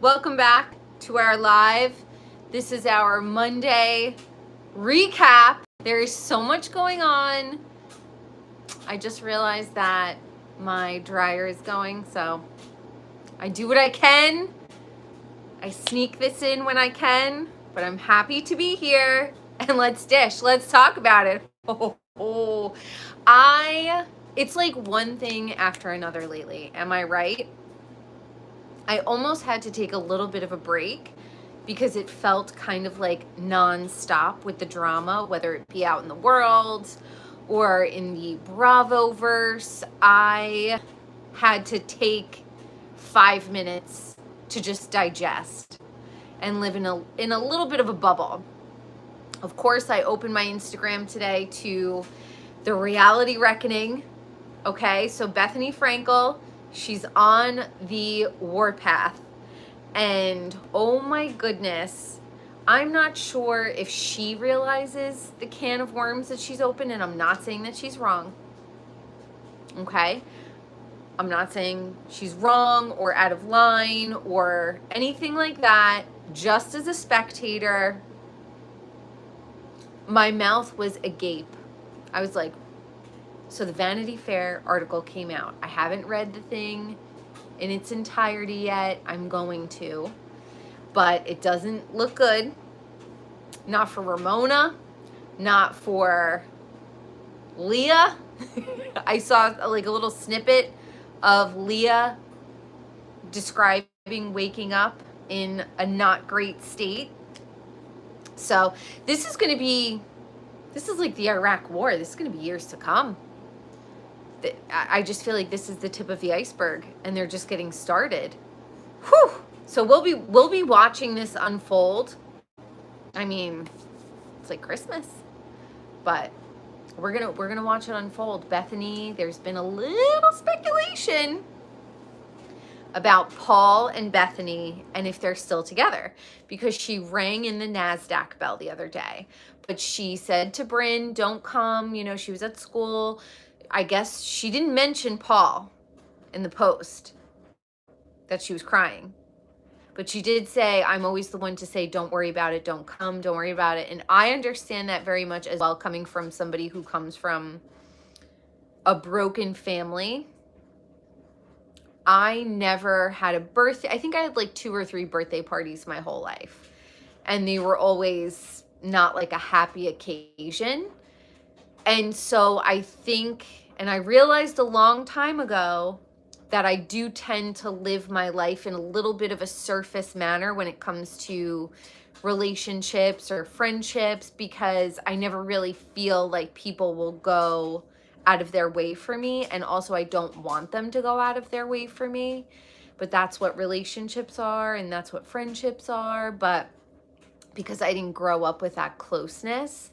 Welcome back to our live. This is our Monday recap. There is so much going on. I just realized that my dryer is going, so I do what I can. I sneak this in when I can, but I'm happy to be here. And let's dish. Let's talk about it. It's like one thing after another lately. Am I right? I almost had to take a little bit of a break because it felt kind of like non-stop with the drama, whether it be out in the world or in the Bravo-verse. I had to take 5 minutes to just digest and live in a little bit of a bubble. Of course, I opened my Instagram today to the reality reckoning. Okay, so Bethenny Frankel, she's on the warpath, and oh my goodness, I'm not sure if she realizes the can of worms that she's opened, and I'm not saying that she's wrong. Okay, I'm not saying she's wrong or out of line or anything like that. Just as a spectator, my mouth was agape. I was like, so the Vanity Fair article came out. I haven't read the thing in its entirety yet. I'm going to. But it doesn't look good. Not for Ramona. Not for Leah. I saw like a little snippet of Leah describing waking up in a not great state. So this is like the Iraq War. This is going to be years to come. I just feel like this is the tip of the iceberg, and they're just getting started. Whew. So we'll be watching this unfold. I mean, it's like Christmas, but we're gonna watch it unfold. Bethenny, there's been a little speculation about Paul and Bethenny and if they're still together, because she rang in the NASDAQ bell the other day, but she said to Bryn, "Don't come." You know, she was at school. I guess she didn't mention Paul in the post that she was crying. But she did say, "I'm always the one to say, don't worry about it, don't come, don't worry about it." And I understand that very much as well, coming from somebody who comes from a broken family. I never had a birthday. I think I had like 2 or 3 birthday parties my whole life. And they were always not like a happy occasion. And so I think, and I realized a long time ago that I do tend to live my life in a little bit of a surface manner when it comes to relationships or friendships, because I never really feel like people will go out of their way for me. And also I don't want them to go out of their way for me. But that's what relationships are, and that's what friendships are. But because I didn't grow up with that closeness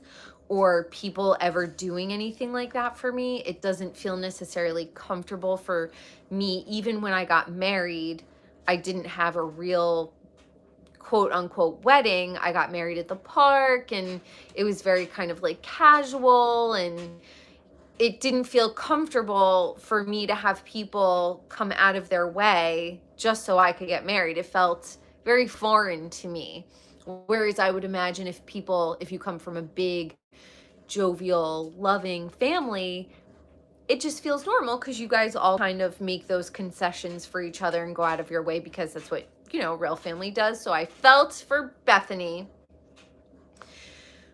or people ever doing anything like that for me, it doesn't feel necessarily comfortable for me. Even when I got married, I didn't have a real quote unquote wedding. I got married at the park, and it was very kind of like casual, and it didn't feel comfortable for me to have people come out of their way just so I could get married. It felt very foreign to me. Whereas I would imagine if you come from a big, jovial, loving family, it just feels normal because you guys all kind of make those concessions for each other and go out of your way because that's what, real family does. So I felt for Bethenny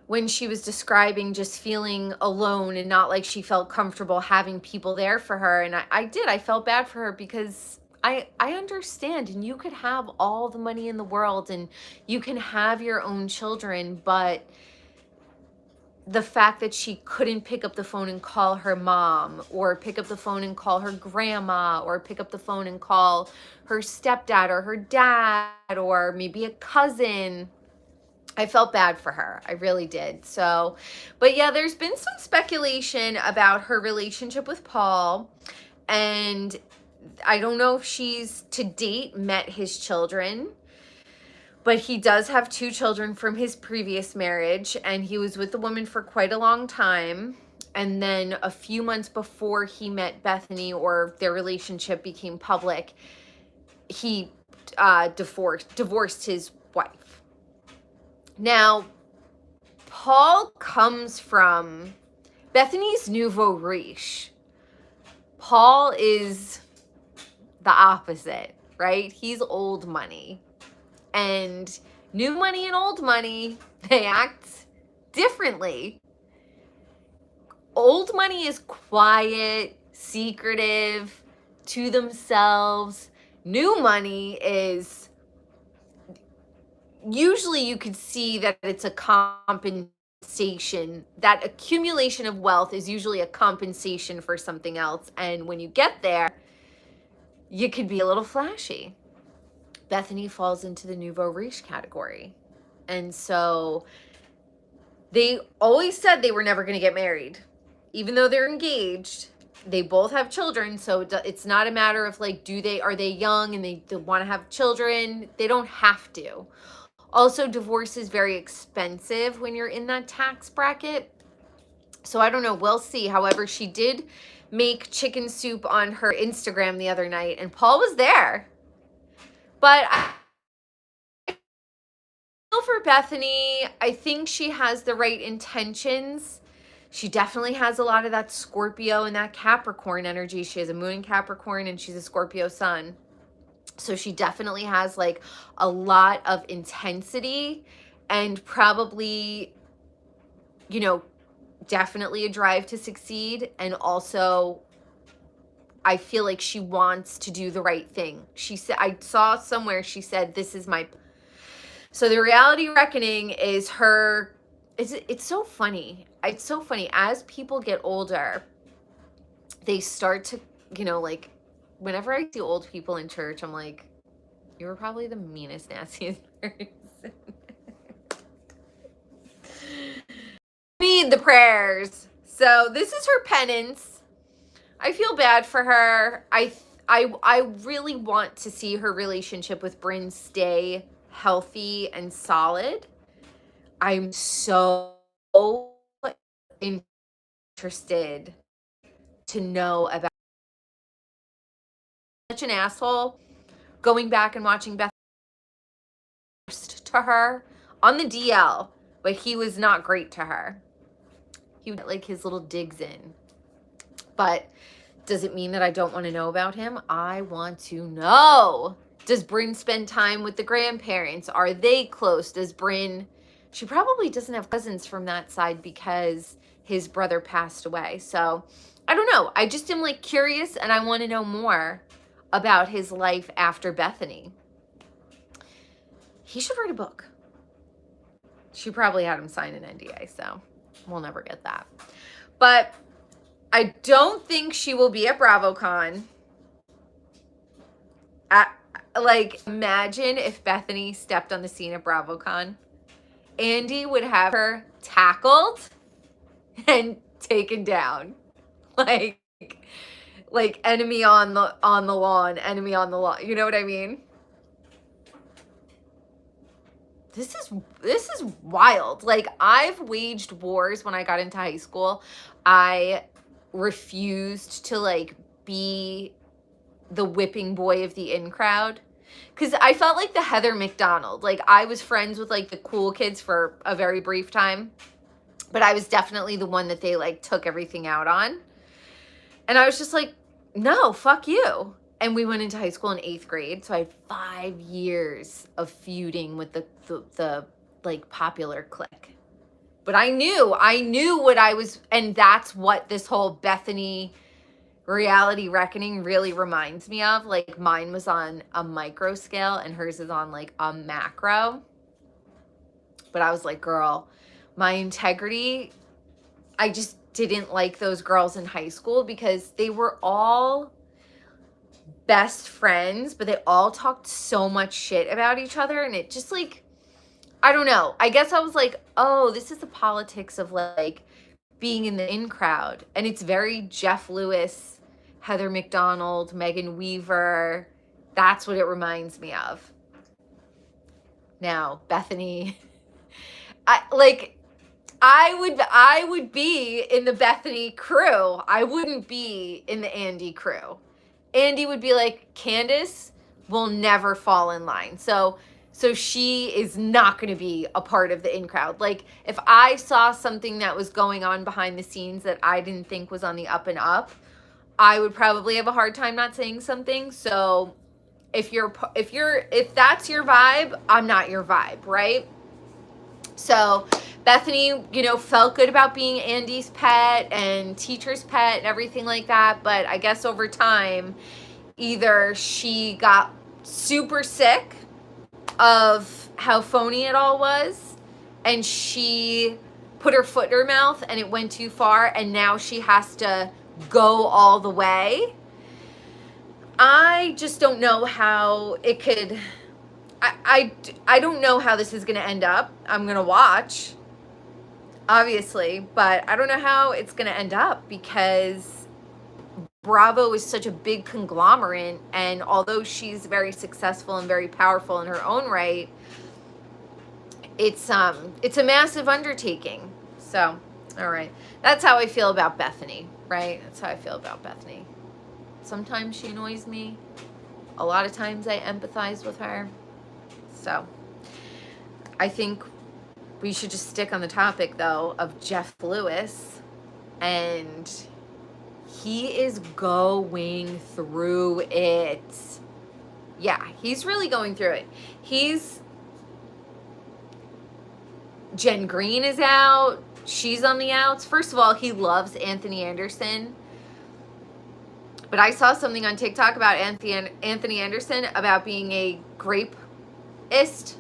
when she was describing just feeling alone and not like she felt comfortable having people there for her. And I felt bad for her because I understand, and you could have all the money in the world and you can have your own children, but the fact that she couldn't pick up the phone and call her mom, or pick up the phone and call her grandma, or pick up the phone and call her stepdad or her dad, or maybe a cousin, I felt bad for her. I really did. So, but yeah, there's been some speculation about her relationship with Paul, and I don't know if she's to date met his children, but he does have 2 children from his previous marriage, and he was with the woman for quite a long time. And then a few months before he met Bethenny, or their relationship became public, he divorced his wife. Now, Paul comes from Bethenny's nouveau riche. Paul is the opposite, right? He's old money. And new money and old money, they act differently. Old money is quiet, secretive, to themselves. New money is, usually you could see that it's a compensation. That accumulation of wealth is usually a compensation for something else. And when you get there, you could be a little flashy. Bethenny falls into the nouveau riche category. And so they always said they were never going to get married. Even though they're engaged, they both have children. So it's not a matter of like, are they young and they want to have children? They don't have to. Also, divorce is very expensive when you're in that tax bracket. So I don't know. We'll see. However, she did make chicken soup on her Instagram the other night, and Paul was there. But I feel for Bethenny. I think she has the right intentions. She definitely has a lot of that Scorpio and that Capricorn energy. She has a moon in Capricorn and she's a Scorpio sun. So she definitely has like a lot of intensity and probably, you know, definitely a drive to succeed. And also, I feel like she wants to do the right thing. She said, I saw somewhere she said, this is my. So the reality reckoning is her. It's so funny. It's so funny. As people get older, they start to, you know, like, whenever I see old people in church, I'm like, you were probably the meanest, nastiest person. Need the prayers. So this is her penance. I feel bad for her. I really want to see her relationship with Brynn stay healthy and solid. I'm so interested to know about such an asshole. Going back and watching Beth to her on the DL, but he was not great to her. He would get like his little digs in. But does it mean that I don't want to know about him? I want to know. Does Brynn spend time with the grandparents? Are they close? Does Brynn, she probably doesn't have cousins from that side because his brother passed away. So I don't know. I just am like curious and I want to know more about his life after Bethenny. He should write a book. She probably had him sign an NDA, so we'll never get that. But I don't think she will be at BravoCon. Like, imagine if Bethenny stepped on the scene at BravoCon. Andy would have her tackled and taken down. Like enemy on the lawn, enemy on the lawn. You know what I mean? This is wild. Like, I've waged wars when I got into high school. I refused to like be the whipping boy of the in crowd because I felt like the Heather McDonald. Like, I was friends with like the cool kids for a very brief time, but I was definitely the one that they like took everything out on. And I was just like, no, fuck you. And we went into high school in 8th grade. So I had 5 years of feuding with the like popular clique. But I knew what I was, and that's what this whole Bethenny reality reckoning really reminds me of. Like, mine was on a micro scale and hers is on like a macro. But I was like, girl, my integrity, I just didn't like those girls in high school because they were all best friends, but they all talked so much shit about each other. And it just like, I don't know. I guess I was like, oh, this is the politics of like being in the in crowd. And it's very Jeff Lewis, Heather McDonald, Megan Weaver. That's what it reminds me of. Now, Bethenny, I would be in the Bethenny crew. I wouldn't be in the Andy crew. Andy would be like, Candace, will never fall in line. So she is not going to be a part of the in crowd. Like, if I saw something that was going on behind the scenes that I didn't think was on the up and up, I would probably have a hard time not saying something. So if that's your vibe, I'm not your vibe, right? So Bethenny, you know, felt good about being Andy's pet and teacher's pet and everything like that. But I guess over time, either she got super sick of how phony it all was, and she put her foot in her mouth and it went too far, and now she has to go all the way. I just don't know how it could... I don't know how this is going to end up. I'm going to watch, obviously, but I don't know how it's going to end up, because Bravo is such a big conglomerate, and although she's very successful and very powerful in her own right, it's a massive undertaking. So, all right. That's how I feel about Bethenny, right? That's how I feel about Bethenny. Sometimes she annoys me. A lot of times I empathize with her. So, I think we should just stick on the topic, though, of Jeff Lewis. And he is going through it. Yeah, he's really going through it. Jen Green is out. She's on the outs. First of all, he loves Anthony Anderson. But I saw something on TikTok about Anthony Anderson about being a grapeist.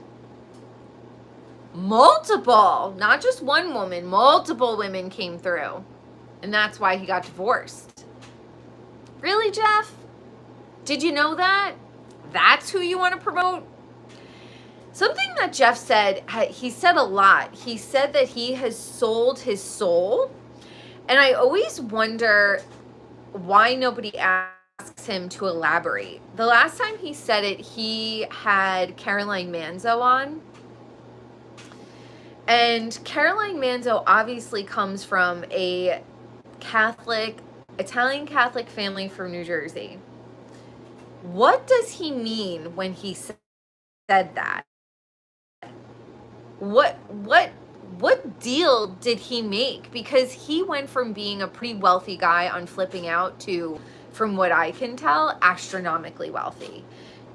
Multiple, not just one woman, multiple women came through. And that's why he got divorced. Really, Jeff? Did you know that? That's who you want to promote? Something that Jeff said, he said a lot. He said that he has sold his soul. And I always wonder why nobody asks him to elaborate. The last time he said it, he had Caroline Manzo on. And Caroline Manzo obviously comes from a Italian Catholic family from New Jersey. What does he mean when he said that? What deal did he make? Because he went from being a pretty wealthy guy on Flipping Out to, from what I can tell, astronomically wealthy.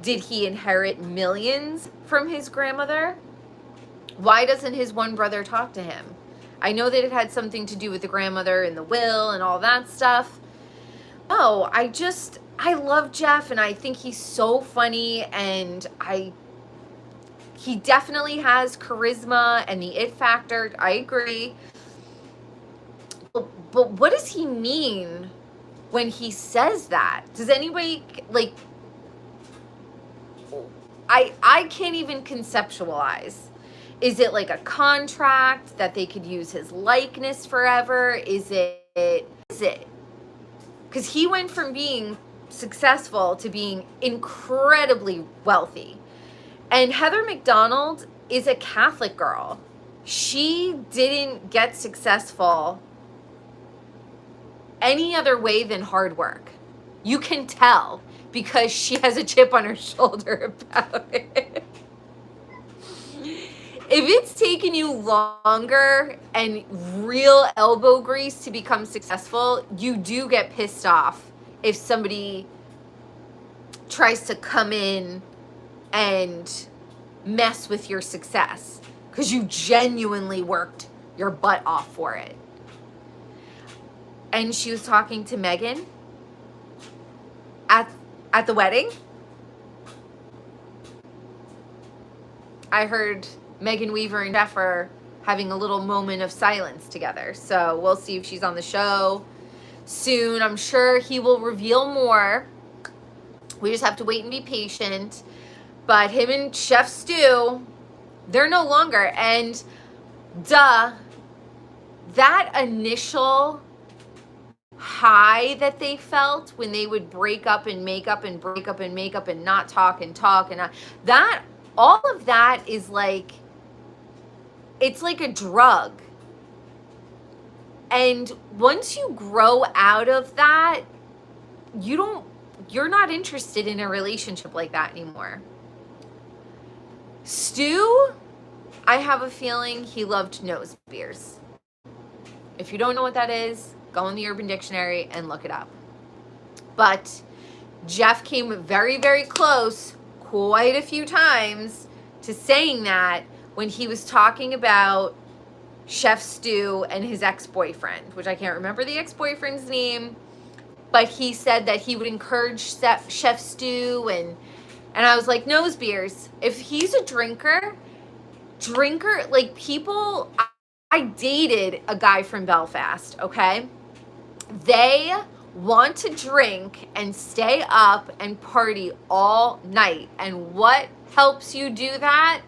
Did he inherit millions from his grandmother? Why doesn't his one brother talk to him? I know that it had something to do with the grandmother and the will and all that stuff. Oh, I love Jeff, and I think he's so funny, and he definitely has charisma and the it factor. I agree. But what does he mean when he says that? Does anybody, like, I can't even conceptualize. Is it like a contract that they could use his likeness forever? Is it? Because he went from being successful to being incredibly wealthy. And Heather McDonald is a Catholic girl. She didn't get successful any other way than hard work. You can tell because she has a chip on her shoulder about it. If it's taken you longer and real elbow grease to become successful, you do get pissed off if somebody tries to come in and mess with your success because you genuinely worked your butt off for it. And she was talking to Megan at the wedding. I heard Megan Weaver and Jeff are having a little moment of silence together. So we'll see if she's on the show soon. I'm sure he will reveal more. We just have to wait and be patient. But him and Chef Stu, they're no longer. And that initial high that they felt when they would break up and make up and break up and make up and not talk and talk and that, all of that is like, it's like a drug. And once you grow out of that, you don't you're not interested in a relationship like that anymore. Stu, I have a feeling he loved nose beers. If you don't know what that is, go in the Urban Dictionary and look it up. But Jeff came very, very close quite a few times to saying that when he was talking about Chef Stu and his ex-boyfriend, which I can't remember the ex-boyfriend's name, but he said that he would encourage Chef Stu, and I was like, nose beers. If he's a drinker, like people, I dated a guy from Belfast, okay? They want to drink and stay up and party all night. And what helps you do that?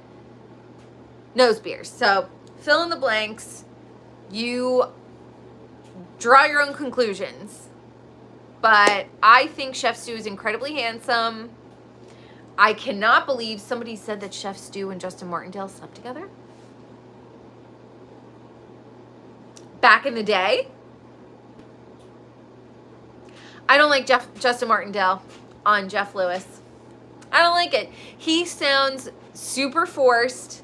Nose beers. So fill in the blanks. You draw your own conclusions. But I think Chef Stu is incredibly handsome. I cannot believe somebody said that Chef Stu and Justin Martindale slept together. Back in the day. I don't like Justin Martindale on Jeff Lewis. I don't like it. He sounds super forced.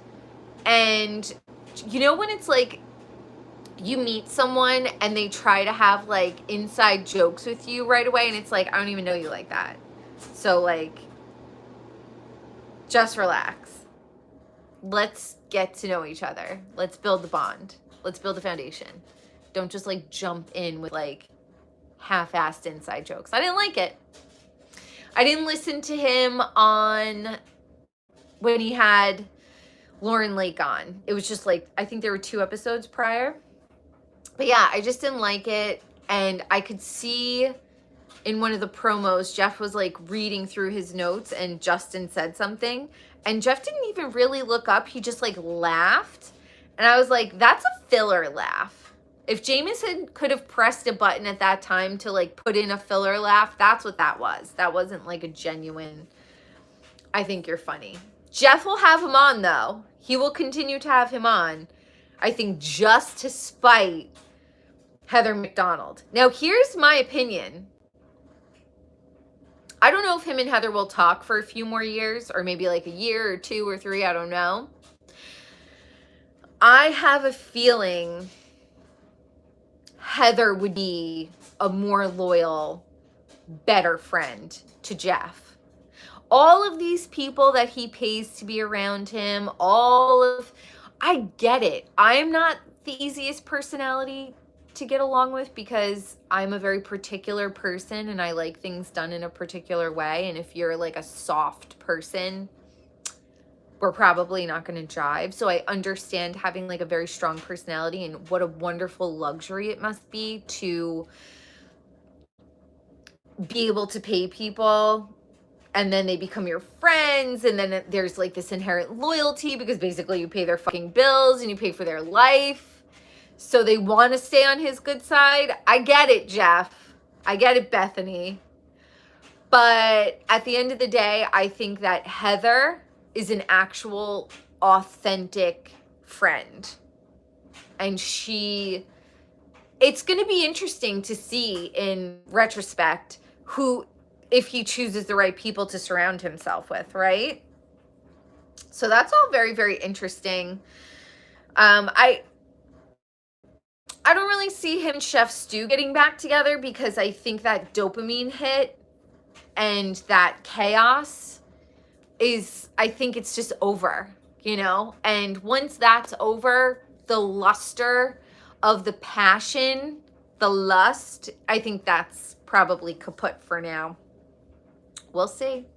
And you know when it's like you meet someone and they try to have like inside jokes with you right away, and it's like, I don't even know you like that. So like, just relax. Let's get to know each other. Let's build the bond. Let's build a foundation. Don't just like jump in with like half-assed inside jokes. I didn't like it. I didn't listen to him on when he had Lauren Lake on. It was just like, I think there were 2 episodes prior. But yeah, I just didn't like it. And I could see in one of the promos, Jeff was like reading through his notes and Justin said something. And Jeff didn't even really look up. He just like laughed. And I was like, that's a filler laugh. If Jameson could have pressed a button at that time to like put in a filler laugh, that's what that was. That wasn't like a genuine, I think you're funny. Jeff will have him on though. He will continue to have him on. I think just to spite Heather McDonald. Now here's my opinion. I don't know if him and Heather will talk for a few more years or maybe like a year or 2 or 3. I don't know. I have a feeling Heather would be a more loyal, better friend to Jeff. All of these people that he pays to be around him, I get it. I'm not the easiest personality to get along with because I'm a very particular person and I like things done in a particular way. And if you're like a soft person, we're probably not going to jive. So I understand having like a very strong personality and what a wonderful luxury it must be to be able to pay people and then they become your friends. And then there's like this inherent loyalty because basically you pay their fucking bills and you pay for their life. So they want to stay on his good side. I get it, Jeff. I get it, Bethenny. But at the end of the day, I think that Heather is an actual authentic friend. And it's going to be interesting to see in retrospect if he chooses the right people to surround himself with, right? So that's all very, very interesting. I don't really see him and Chef Stu getting back together because I think that dopamine hit and that chaos I think it's just over, you know? And once that's over, the luster of the passion, the lust, I think that's probably kaput for now. We'll see.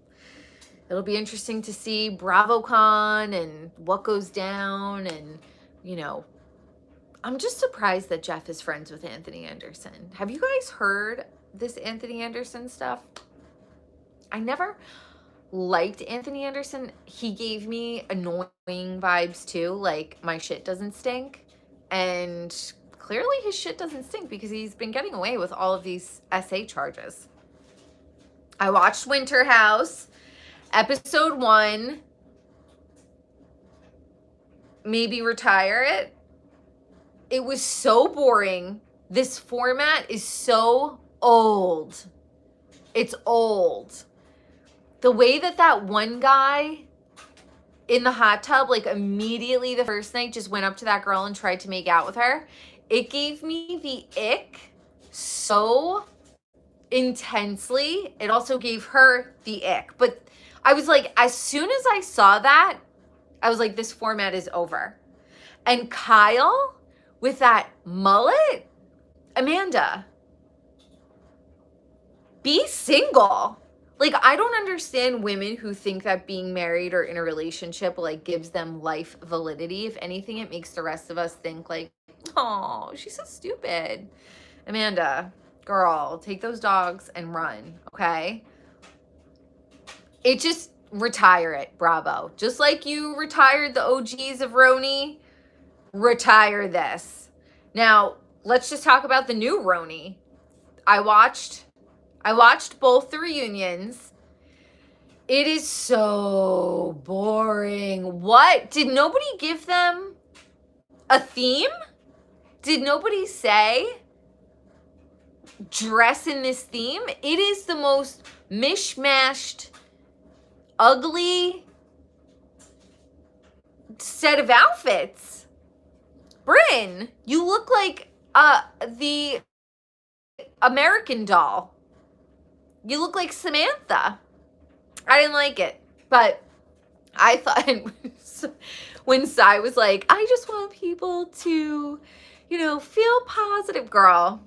It'll be interesting to see BravoCon and what goes down. And, you know, I'm just surprised that Jeff is friends with Anthony Anderson. Have you guys heard this Anthony Anderson stuff? I never liked Anthony Anderson. He gave me annoying vibes too, like my shit doesn't stink. And clearly his shit doesn't stink because he's been getting away with all of these SA charges. I watched Winter House, episode 1. Maybe retire it. It was so boring. This format is so old. It's old. The way that one guy in the hot tub, like immediately the first night, just went up to that girl and tried to make out with her, it gave me the ick so intensely. It also gave her the ick. But I was like, as soon as I saw that, I was like, this format is over. And Kyle with that mullet, Amanda, be single. Like, I don't understand women who think that being married or in a relationship, like, gives them life validity. If anything, it makes the rest of us think, like, oh, she's so stupid. Amanda, girl, take those dogs and run, okay? It just, retire it, bravo. Just like you retired the OGs of RHONY, retire this. Now, let's just talk about the new RHONY. I watched both the reunions. It is so boring. What? Did nobody give them a theme? Did nobody say, dress in this theme? It is the most mishmashed, ugly set of outfits. Bryn, you look like the American Doll. You look like Samantha. I didn't like it, but I thought when Sai was like, I just want people to, feel positive, girl.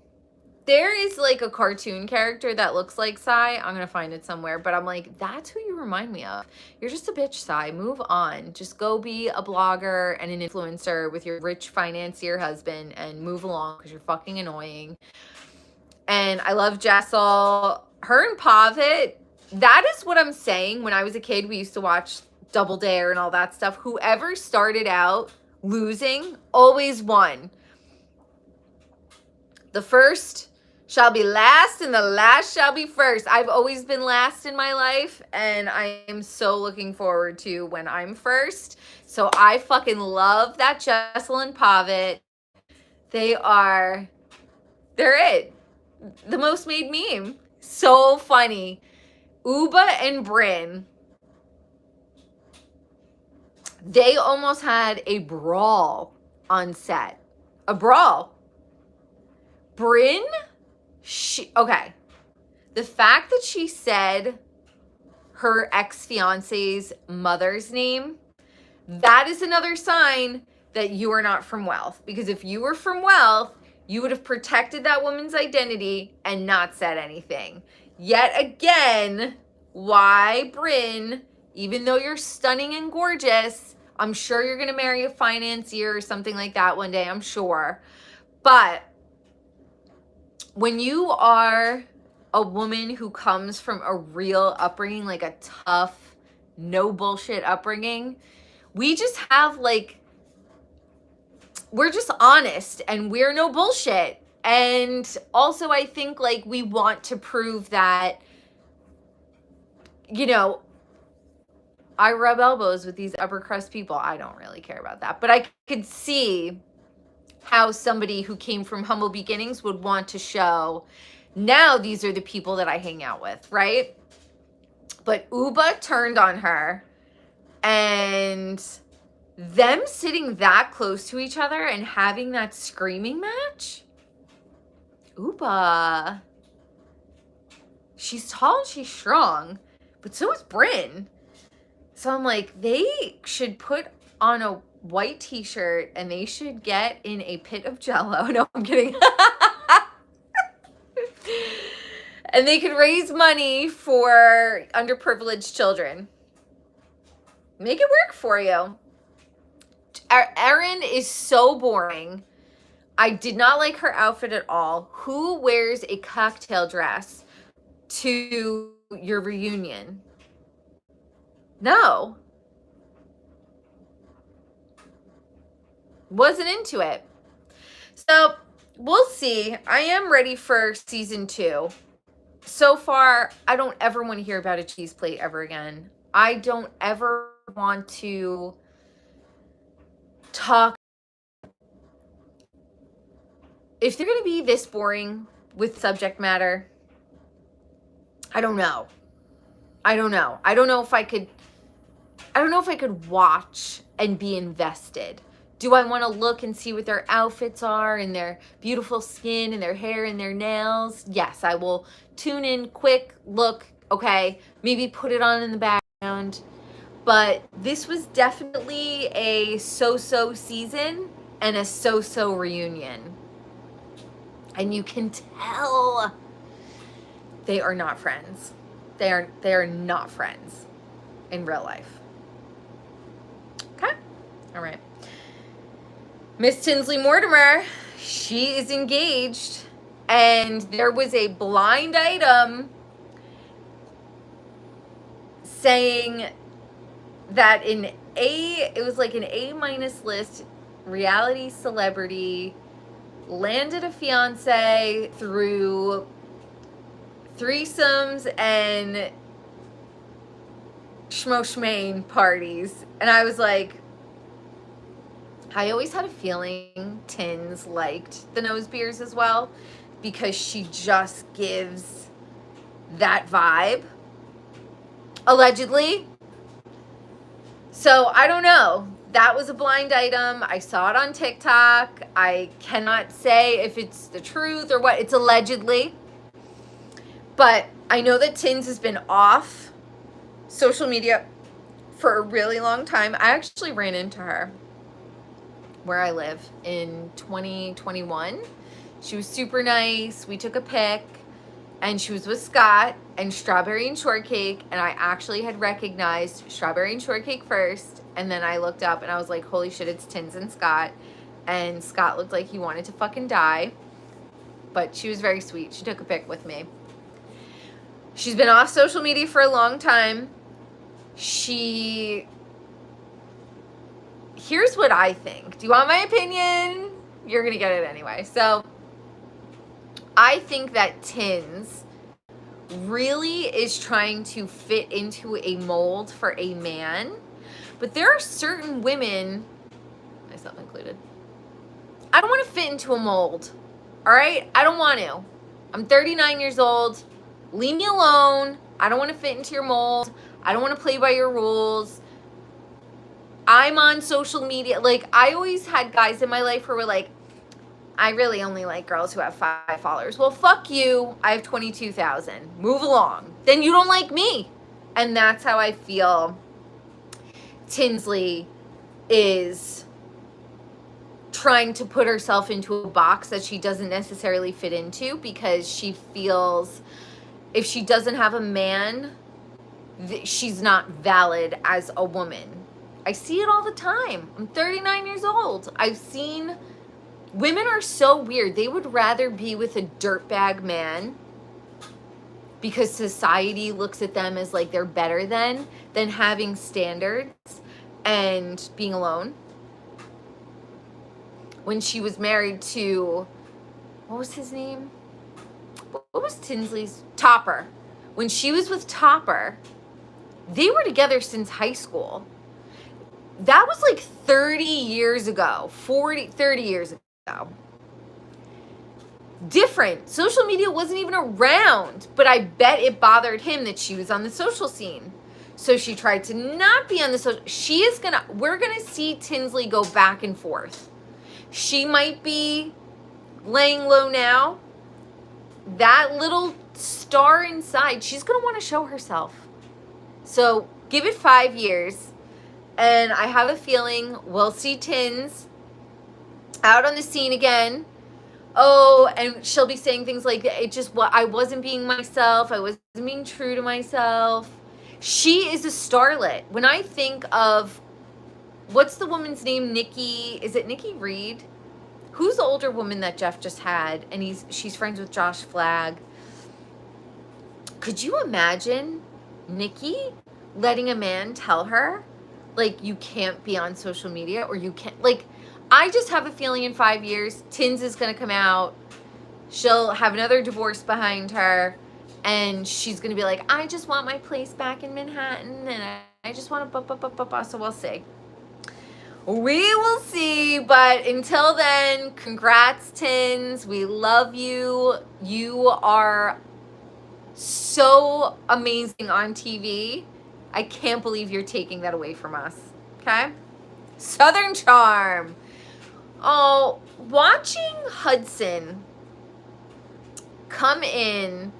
There is like a cartoon character that looks like Sai. I'm going to find it somewhere, but I'm like, that's who you remind me of. You're just a bitch, Sai. Move on. Just go be a blogger and an influencer with your rich financier husband and move along because you're fucking annoying. And I love Jessel. Her and Pavit, that is what I'm saying. When I was a kid, we used to watch Double Dare and all that stuff. Whoever started out losing always won. The first shall be last and the last shall be first. I've always been last in my life, and I am so looking forward to when I'm first. So I fucking love that Jessel and Pavit. They're it. The most made meme. So funny. Uba and Bryn, they almost had a brawl on set. A brawl. Bryn, okay. The fact that she said her ex-fiance's mother's name, that is another sign that you are not from wealth. Because if you were from wealth, you would have protected that woman's identity and not said anything. Yet again, why, Bryn, even though you're stunning and gorgeous, I'm sure you're going to marry a financier or something like that one day, I'm sure. But when you are a woman who comes from a real upbringing, like a tough, no bullshit upbringing, we just have we're just honest and we're no bullshit. And also I think we want to prove that, I rub elbows with these upper crust people. I don't really care about that. But I could see how somebody who came from humble beginnings would want to show, now these are the people that I hang out with, right? But Uba turned on her, and them sitting that close to each other and having that screaming match, Uba, she's tall and she's strong, but so is Bryn. So I'm like, they should put on a white t-shirt and they should get in a pit of Jell-O. No, I'm kidding. And they could raise money for underprivileged children. Make it work for you. Erin is so boring. I did not like her outfit at all. Who wears a cocktail dress to your reunion? No. Wasn't into it. So we'll see. I am ready for season 2. So far, I don't ever want to hear about a cheese plate ever again. I don't ever want to talk. If they're going to be this boring with subject matter, I don't know. I don't know. I don't know if I could watch and be invested. Do I want to look and see what their outfits are and their beautiful skin and their hair and their nails? Yes, I will tune in, quick look, okay, maybe put it on in the background. But this was definitely a so-so season and a so-so reunion. And you can tell they are not friends. They are not friends in real life. Okay? All right. Miss Tinsley Mortimer, she is engaged, and there was a blind item saying that it was like an A- list, reality celebrity landed a fiance through threesomes and schmo-schmain parties. And I was like, I always had a feeling Tins liked the nose beers as well, because she just gives that vibe, allegedly. So I don't know. That was a blind item. I saw it on TikTok. I cannot say if it's the truth or what. It's allegedly. But I know that Tins has been off social media for a really long time. I actually ran into her where I live in 2021. She was super nice. We took a pic, and she was with Scott and Strawberry and Shortcake, and I actually had recognized Strawberry and Shortcake first, and then I looked up and I was like, holy shit, it's Tins and Scott. And Scott looked like he wanted to fucking die, but she was very sweet. She took a pic with me. She's been off social media for a long time. Here's what I think. Do you want my opinion? You're going to get it anyway. So I think that Tins really is trying to fit into a mold for a man. But there are certain women, myself included, I don't want to fit into a mold. All right? I don't want to. I'm 39 years old. Leave me alone. I don't want to fit into your mold. I don't want to play by your rules. I'm on social media. Like, I always had guys in my life who were like, I really only like girls who have 5 followers. Well, fuck you. I have 22,000. Move along. Then you don't like me. And that's how I feel Tinsley is trying to put herself into a box that she doesn't necessarily fit into, because she feels if she doesn't have a man, she's not valid as a woman. I see it all the time. I'm 39 years old. I've seen women are so weird. They would rather be with a dirtbag man because society looks at them as like they're better than having standards and being alone. When she was married to, what was his name? What was Tinsley's? Topper. When she was with Topper, they were together since high school. That was like 30 years ago, 30 years ago. Different. Social media wasn't even around, but I bet it bothered him that she was on the social scene. So she tried to not be on the social. We're gonna see Tinsley go back and forth. She might be laying low now. That little star inside, she's gonna want to show herself. So give it 5 years. And I have a feeling we'll see Tins out on the scene again. Oh, and she'll be saying things like, I wasn't being myself. I wasn't being true to myself. She is a starlet. When I think of, what's the woman's name? Is it Nikki Reed? Who's the older woman that Jeff just had? And she's friends with Josh Flagg. Could you imagine Nikki letting a man tell her, like, you can't be on social media, or you can't, like, I just have a feeling in 5 years, Tins is going to come out. She'll have another divorce behind her, and she's going to be like, I just want my place back in Manhattan, and I just want to, so we'll see. We will see, but until then, congrats, Tins. We love you. You are so amazing on TV. I can't believe you're taking that away from us. Okay? Southern Charm. Oh, watching Hudson come in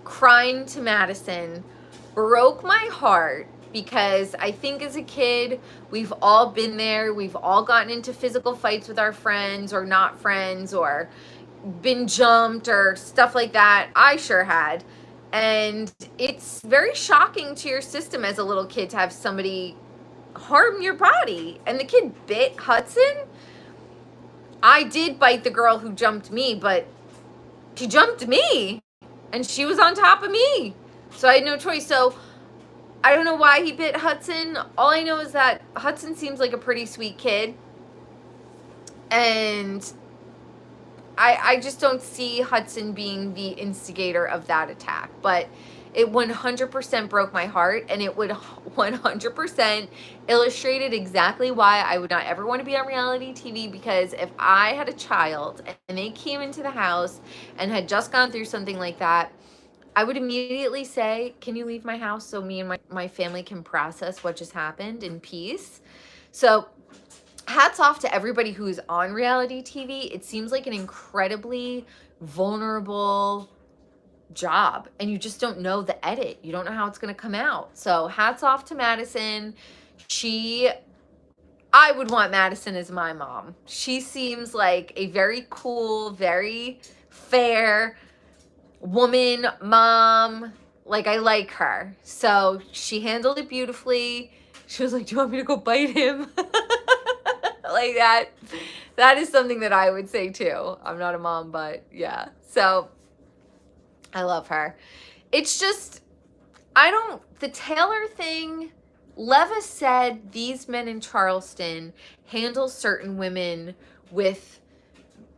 crying to Madison broke my heart, because I think as a kid, we've all been there. We've all gotten into physical fights with our friends, or not friends, or been jumped or stuff like that. I sure had. And it's very shocking to your system as a little kid to have somebody harm your body. And the kid bit Hudson. I did bite the girl who jumped me, but she jumped me and she was on top of me. So I had no choice. So I don't know why he bit Hudson. All I know is that Hudson seems like a pretty sweet kid. And I just don't see Hudson being the instigator of that attack. But it 100% broke my heart, and it would 100% illustrated exactly why I would not ever want to be on reality TV, because if I had a child and they came into the house and had just gone through something like that, I would immediately say, can you leave my house so me and my family can process what just happened in peace? So hats off to everybody who is on reality TV. It seems like an incredibly vulnerable job, and you just don't know the edit. You don't know how it's going to come out. So hats off to Madison. I would want Madison as my mom. She seems like a very cool, very fair woman, mom. Like, I like her. So she handled it beautifully. She was like, do you want me to go bite him? Like that. That is something that I would say too. I'm not a mom, but yeah. So I love her. It's just, the Taylor thing, Leva said these men in Charleston handle certain women with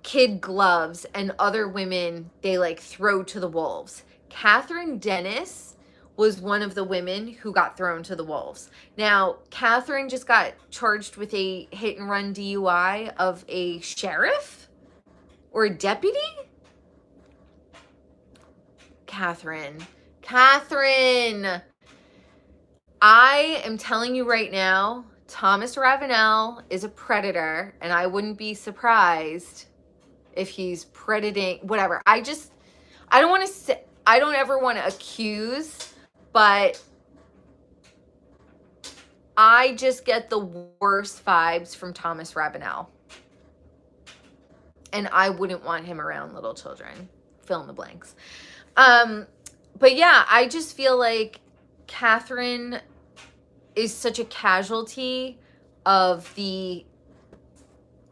kid gloves, and other women they like throw to the wolves. Catherine Dennis was one of the women who got thrown to the wolves. Now, Catherine just got charged with a hit and run DUI of a sheriff or a deputy. Catherine, I am telling you right now, Thomas Ravenel is a predator, and I wouldn't be surprised if he's predating, whatever. I don't want to say, I don't ever want to accuse, but I just get the worst vibes from Thomas Ravenel. And I wouldn't want him around little children. Fill in the blanks. But yeah, I just feel like Catherine is such a casualty of the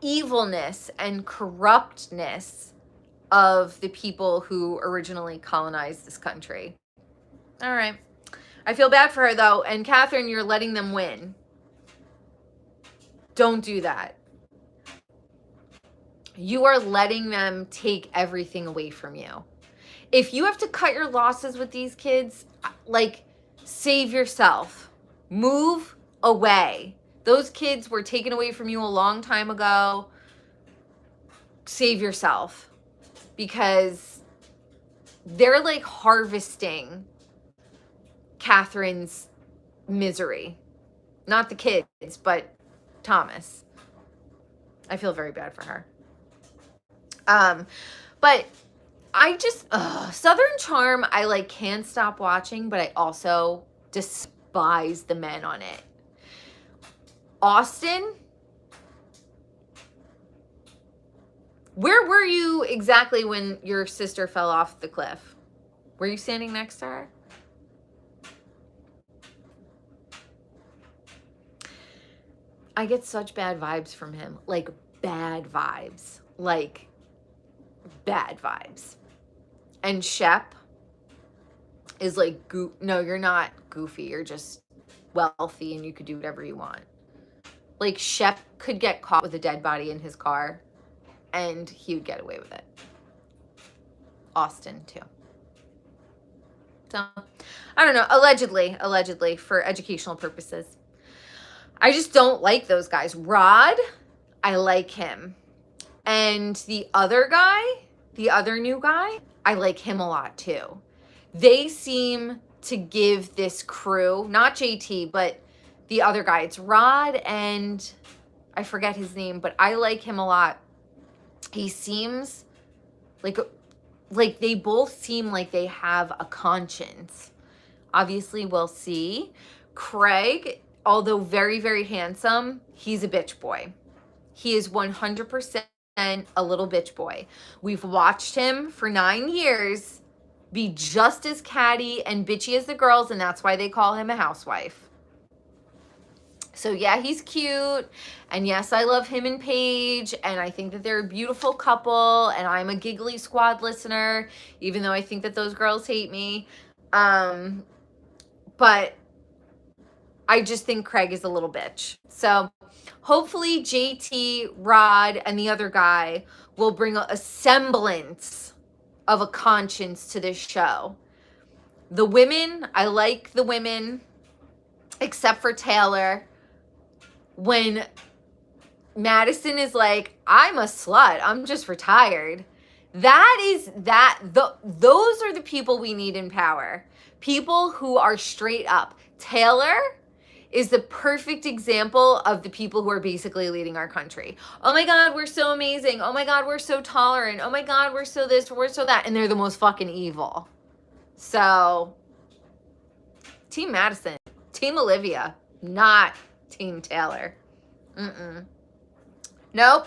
evilness and corruptness of the people who originally colonized this country. All right. I feel bad for her, though. And Catherine, you're letting them win. Don't do that. You are letting them take everything away from you. If you have to cut your losses with these kids, like, save yourself. Move away. Those kids were taken away from you a long time ago. Save yourself. Because they're like harvesting Catherine's misery. Not the kids, but Thomas. I feel very bad for her. But I just, Southern Charm, I like can't stop watching, but I also despise the men on it. Austin, where were you exactly when your sister fell off the cliff? Were you standing next to her? I get such bad vibes from him. Like, bad vibes. Like, bad vibes. And Shep is like, no, you're not goofy. You're just wealthy and you could do whatever you want. Like, Shep could get caught with a dead body in his car and he would get away with it. Austin, too. So, I don't know. Allegedly, for educational purposes. I just don't like those guys. Rod, I like him. And the other guy, the other new guy, I like him a lot too. They seem to give this crew, not JT, but the other guy. It's Rod and I forget his name, but I like him a lot. He seems like they both seem like they have a conscience. Obviously, we'll see. Craig, although very, very handsome, he's a bitch boy. He is 100% a little bitch boy. We've watched him for 9 years be just as catty and bitchy as the girls, and that's why they call him a housewife. So yeah, he's cute, and yes, I love him and Paige, and I think that they're a beautiful couple, and I'm a Giggly Squad listener, even though I think that those girls hate me. But I just think Craig is a little bitch. So hopefully JT, Rod, and the other guy will bring a semblance of a conscience to this show. The women, I like the women, except for Taylor. When Madison is like, I'm a slut, I'm just retired. Those are the people we need in power. People who are straight up. Taylor is the perfect example of the people who are basically leading our country. Oh my God, we're so amazing. Oh my God, we're so tolerant. Oh my God, we're so this, we're so that. And they're the most fucking evil. So, Team Madison, Team Olivia, not Team Taylor. Nope.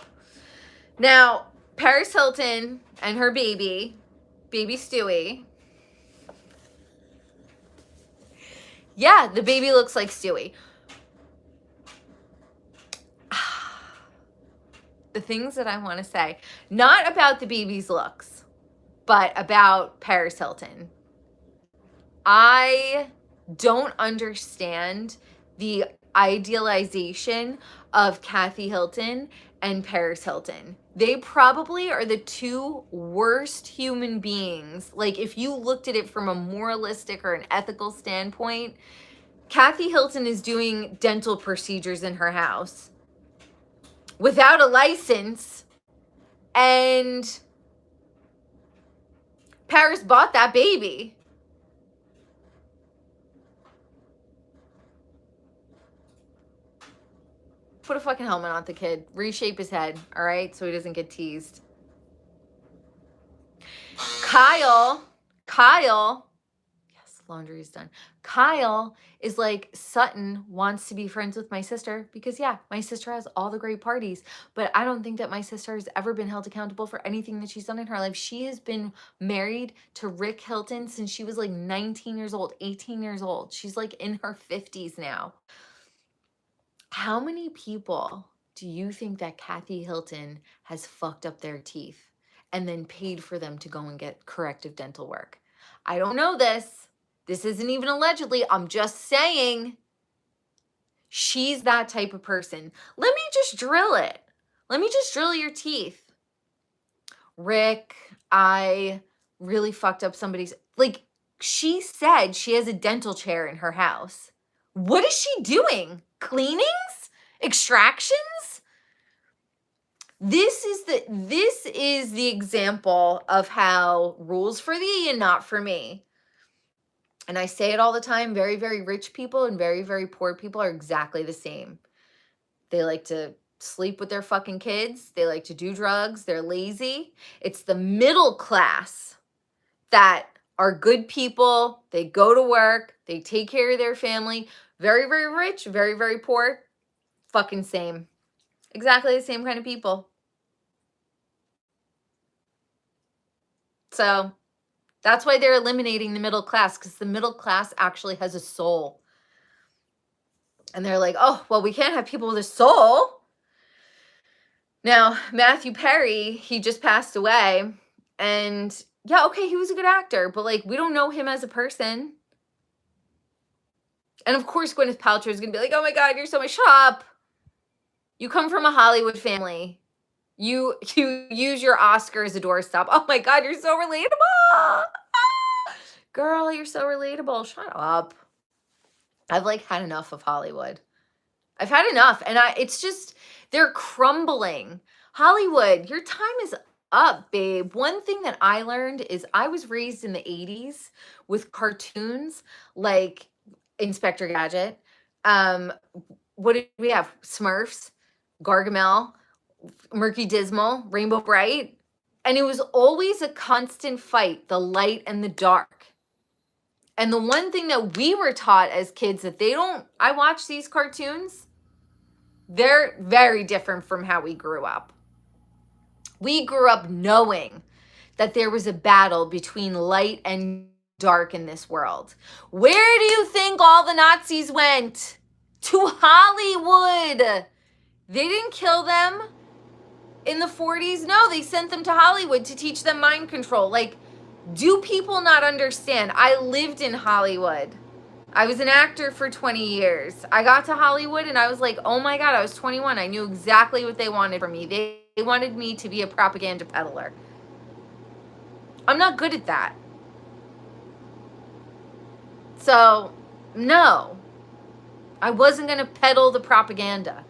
Now, Paris Hilton and her baby Stewie. Yeah, the baby looks like Stewie. The things that I want to say, not about the baby's looks, but about Paris Hilton. I don't understand the idealization of Kathy Hilton and Paris Hilton. They probably are the two worst human beings. Like, if you looked at it from a moralistic or an ethical standpoint, Kathy Hilton is doing dental procedures in her house without a license, and Paris bought that baby. Put a fucking helmet on the kid. Reshape his head, all right? So he doesn't get teased. Kyle. Yes, laundry is done. Kyle is like, Sutton wants to be friends with my sister because, yeah, my sister has all the great parties. But I don't think that my sister has ever been held accountable for anything that she's done in her life. She has been married to Rick Hilton since she was like 19 years old, 18 years old. She's like in her 50s now. How many people do you think that Kathy Hilton has fucked up their teeth and then paid for them to go and get corrective dental work? I don't know this. This isn't even allegedly. I'm just saying she's that type of person. Let me just drill it. Let me just drill your teeth. Rick, I really fucked up somebody's... Like, she said she has a dental chair in her house. What is she doing? Cleanings? Extractions? This is the example of how rules for thee and not for me. And I say it all the time, very, very rich people and very, very poor people are exactly the same. They like to sleep with their fucking kids. They like to do drugs. They're lazy. It's the middle class that are good people. They go to work. They take care of their family. Very, very rich, very, very poor. Fucking same. Exactly the same kind of people. So that's why they're eliminating the middle class, because the middle class actually has a soul. And they're like, oh, well, we can't have people with a soul. Now, Matthew Perry, he just passed away. And yeah, okay, he was a good actor, but like, we don't know him as a person. And of course, Gwyneth Paltrow is going to be like, oh my God, you're so much. Shut up. You come from a Hollywood family. You use your Oscar as a doorstop. Oh my God, you're so relatable. Girl, you're so relatable. Shut up. I've like had enough of Hollywood. I've had enough. And it's just, they're crumbling. Hollywood, your time is up, babe. One thing that I learned is I was raised in the 80s with cartoons like Inspector Gadget. What did we have? Smurfs, Gargamel, Murky Dismal, Rainbow Bright. And it was always a constant fight, the light and the dark. And the one thing that we were taught as kids that I watch these cartoons, they're very different from how we grew up. We grew up knowing that there was a battle between light and dark in this world. Where do you think all the Nazis went? To Hollywood. They didn't kill them in the 40s. No, they sent them to Hollywood to teach them mind control. Like, do people not understand? I lived in Hollywood. I was an actor for 20 years. I got to Hollywood and I was like, oh my God, I was 21. I knew exactly what they wanted from me. They wanted me to be a propaganda peddler. I'm not good at that. So, no. I wasn't going to peddle the propaganda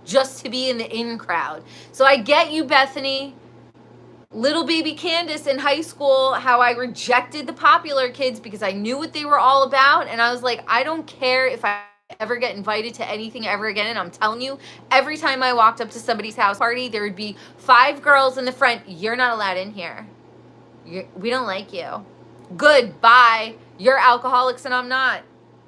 just to be in the in crowd. So I get you, Bethenny. Little baby Candace in high school, how I rejected the popular kids because I knew what they were all about. And I was like, I don't care if I ever get invited to anything ever again. And I'm telling you, every time I walked up to somebody's house party, there would be 5 girls in the front. You're not allowed in here. We don't like you. Good, bye. You're alcoholics and I'm not.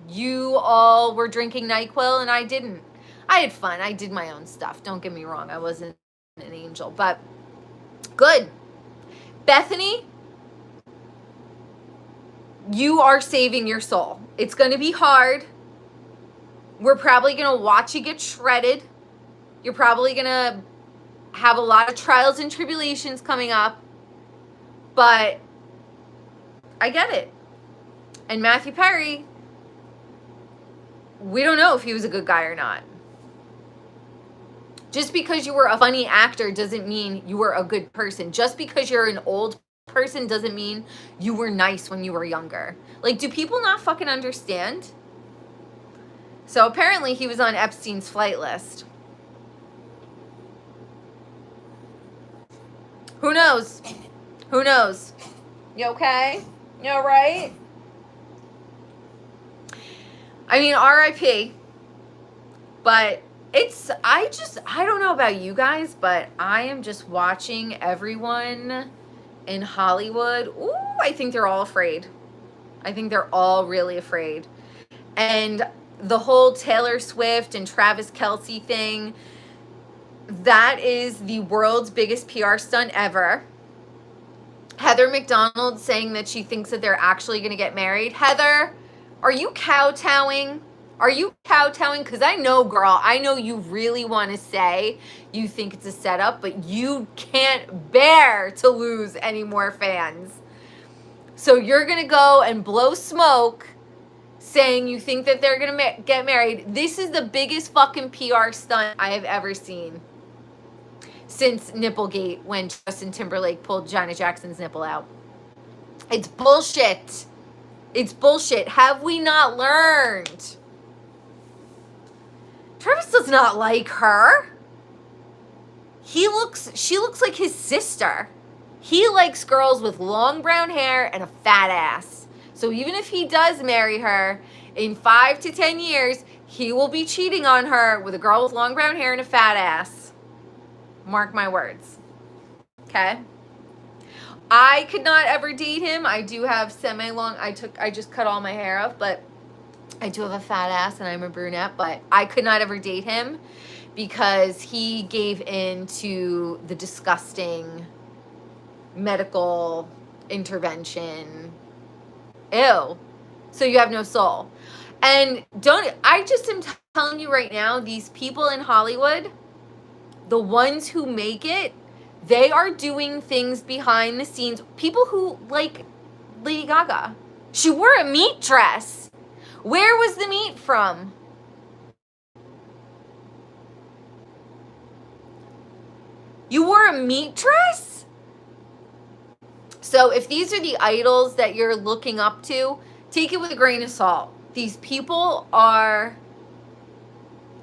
You all were drinking NyQuil and I didn't. I had fun. I did my own stuff. Don't get me wrong. I wasn't an angel, but good. Bethenny, you are saving your soul. It's going to be hard. We're probably going to watch you get shredded. You're probably going to have a lot of trials and tribulations coming up. But I get it. And Matthew Perry, we don't know if he was a good guy or not. Just because you were a funny actor doesn't mean you were a good person. Just because you're an old person doesn't mean you were nice when you were younger. Like, do people not fucking understand? So apparently he was on Epstein's flight list. Who knows? Who knows? You okay? You all right? I mean, RIP. But I don't know about you guys, but I am just watching everyone in Hollywood. Ooh, I think they're all afraid. I think they're all really afraid. And the whole Taylor Swift and Travis Kelce thing, that is the world's biggest PR stunt ever. Heather McDonald saying that she thinks that they're actually going to get married. Heather, are you kowtowing? Are you kowtowing? Because I know, girl, I know you really want to say you think it's a setup, but you can't bear to lose any more fans. So you're going to go and blow smoke saying you think that they're going to get married. This is the biggest fucking PR stunt I have ever seen since Nipplegate, when Justin Timberlake pulled Janet Jackson's nipple out. It's bullshit. It's bullshit. Have we not learned? Travis does not like her. She looks like his sister. He likes girls with long brown hair and a fat ass. So even if he does marry her, in 5 to 10 years, he will be cheating on her with a girl with long brown hair and a fat ass. Mark my words. Okay? I could not ever date him. I do have semi-long, I just cut all my hair off, but I do have a fat ass and I'm a brunette, but I could not ever date him because he gave in to the disgusting medical intervention. Ew. So you have no soul. And I just am telling you right now, these people in Hollywood, the ones who make it, they are doing things behind the scenes. People who like Lady Gaga. She wore a meat dress. Where was the meat from? You wore a meat dress? So if these are the idols that you're looking up to, take it with a grain of salt. These people are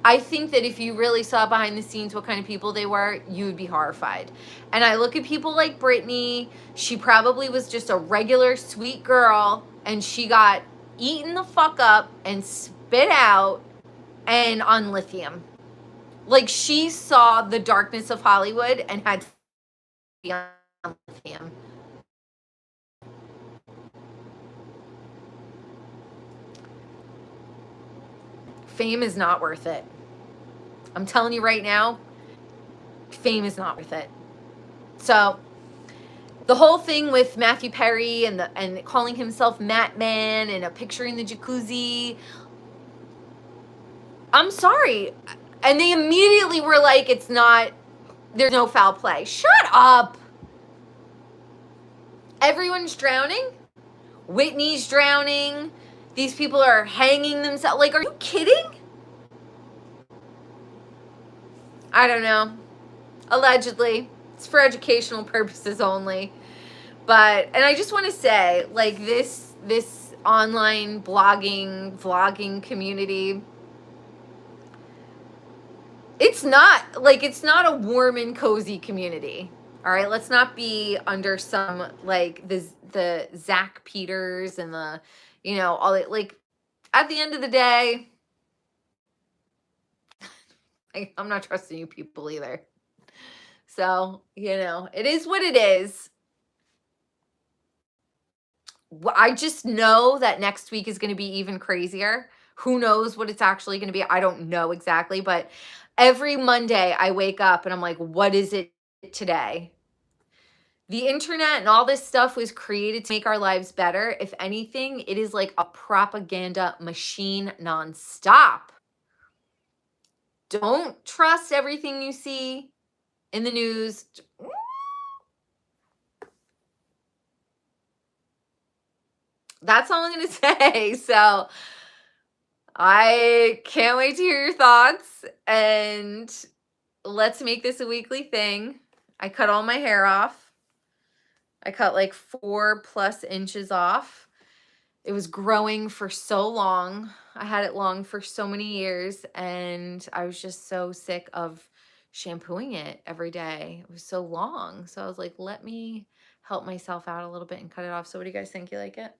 I think that if you really saw behind the scenes what kind of people they were, you would be horrified. And I look at people like Britney. She probably was just a regular sweet girl, and she got eaten the fuck up and spit out and on lithium. Like, she saw the darkness of Hollywood and had to be on lithium. Fame is not worth it. I'm telling you right now, fame is not worth it. So the whole thing with Matthew Perry and calling himself Matt Man and a picture in the jacuzzi, I'm sorry. And they immediately were like, there's no foul play. Shut up. Everyone's drowning. Whitney's drowning. These people are hanging themselves. Like, are you kidding? I don't know. Allegedly. It's for educational purposes only. And I just want to say, like, this online blogging, vlogging community, it's not a warm and cozy community. All right, let's not be under some, like, the Zach Peters and the, all that. Like, at the end of the day, I'm not trusting you people either. So, it is what it is. I just know that next week is going to be even crazier. Who knows what it's actually going to be? I don't know exactly, but every Monday I wake up and I'm like, what is it today? The internet and all this stuff was created to make our lives better. If anything, it is like a propaganda machine nonstop. Don't trust everything you see in the news. That's all I'm going to say. So I can't wait to hear your thoughts, and let's make this a weekly thing. I cut all my hair off. I cut like 4+ inches off. It was growing for so long. I had it long for so many years, and I was just so sick of shampooing it every day. It was so long. So I was like, let me help myself out a little bit and cut it off. So what do you guys think? You like it?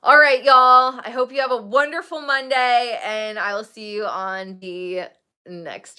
All right, y'all. I hope you have a wonderful Monday, and I will see you on the next